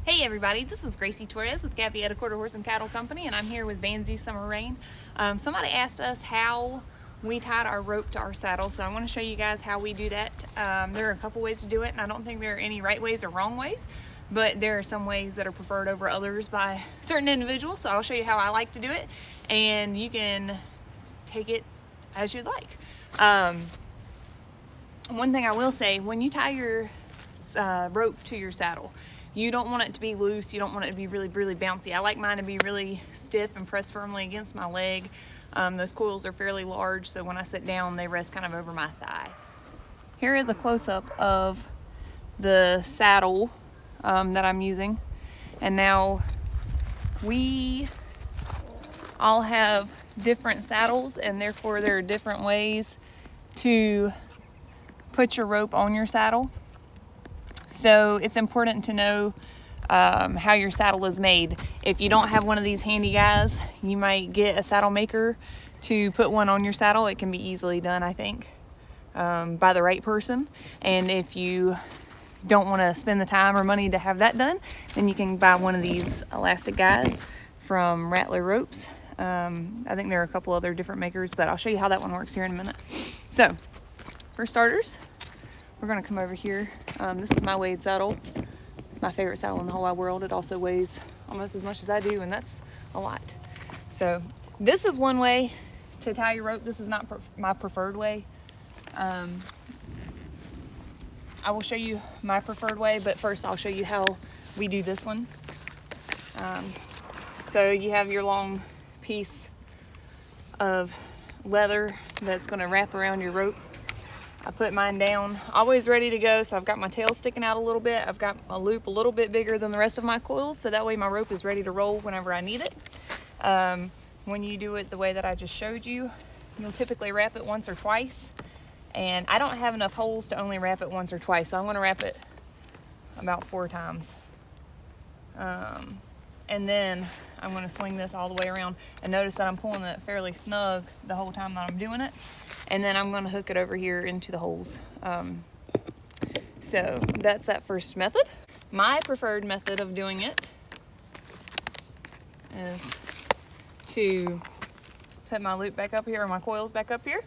Hey everybody, this is Gracie Torres with Gavietta Quarter Horse and Cattle Company, and I'm here with Vanzee Summer Rain. Somebody asked us how we tied our rope to our saddle, so I want to show you guys how we do that. There are a couple ways to do it, and I don't think there are any right ways or wrong ways, but there are some ways that are preferred over others by certain individuals, so I'll show you how I like to do it, and you can take it as you'd like. One thing I will say, when you tie your rope to your saddle, you don't want it to be loose. You don't want it to be really bouncy. I like mine to be really stiff and pressed firmly against my leg. Those coils are fairly large, so when I sit down, they rest kind of over my thigh. Here is a close-up of the saddle that I'm using. And now we all have different saddles, and therefore there are different ways to put your rope on your saddle. So it's important to know how your saddle is made. If you don't have one of these handy guys, you might get a saddle maker to put one on your saddle. It can be easily done, I think, by the right person. And if you don't want to spend the time or money to have that done, then you can buy one of these elastic guys from Rattler Ropes. I think there are a couple other different makers, but I'll show you how that one works here in a minute. So, for starters, we're going to come over here. This is my Wade saddle. It's my favorite saddle in the whole wide world. It also weighs almost as much as I do, and that's a lot. So this is one way to tie your rope. This is not my preferred way. I will show you my preferred way, but first I'll show you how we do this one. So you have your long piece of leather that's going to wrap around your rope. I put mine down, always ready to go, so I've got my tail sticking out a little bit. I've got a loop a little bit bigger than the rest of my coils, so that way my rope is ready to roll whenever I need it. When you do it the way that I just showed you, you'll typically wrap it once or twice, and I don't have enough holes to only wrap it once or twice, so I'm going to wrap it about 4 times. And then I'm going to swing this all the way around, and notice that I'm pulling it fairly snug the whole time that I'm doing it. And then I'm going to hook it over here into the holes. So that's that first method. My preferred method of doing it is to put my loop back up here, or my coils back up here.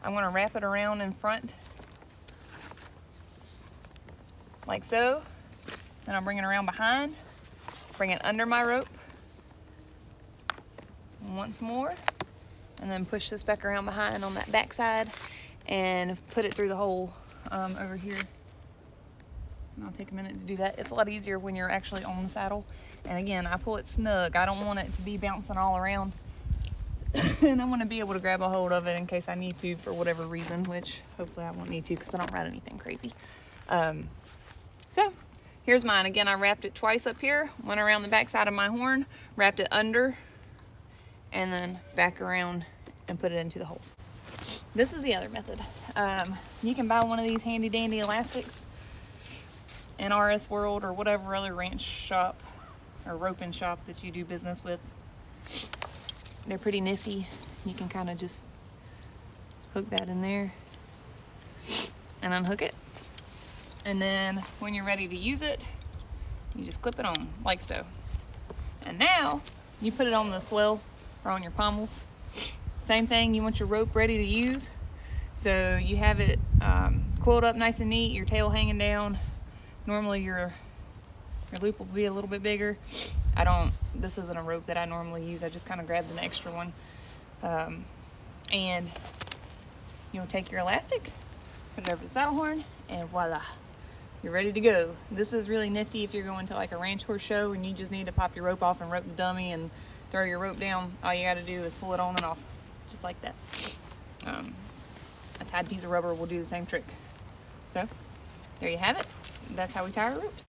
I'm going to wrap it around in front like so. Then I'll bring it around behind, bring it under my rope once more, and then push this back around behind on that back side and put it through the hole over here. And I'll take a minute to do that. It's a lot easier when you're actually on the saddle. And again, I pull it snug. I don't want it to be bouncing all around. And I want to be able to grab a hold of it in case I need to for whatever reason, which hopefully I won't need to because I don't ride anything crazy. So here's mine. Again, I wrapped it twice up here, went around the back side of my horn, wrapped it under, and then back around and put it into the holes. This is the other method. You can buy one of these handy dandy elastics in RS World or whatever other ranch shop or roping shop that you do business with. They're pretty nifty. You can kind of just hook that in there and unhook it. And then when you're ready to use it, you just clip it on like so. And now you put it on the swell or on your pommels. Same thing, you want your rope ready to use. So you have it coiled up nice and neat, your tail hanging down. Normally your loop will be a little bit bigger. This isn't a rope that I normally use. I just kind of grabbed an extra one. And you'll take your elastic, put it over the saddle horn, and voila, you're ready to go. This is really nifty if you're going to like a ranch horse show and you just need to pop your rope off and rope the dummy and throw your rope down. All you got to do is pull it on and off, just like that. A tied piece of rubber will do the same trick. So there you have it. That's how we tie our ropes.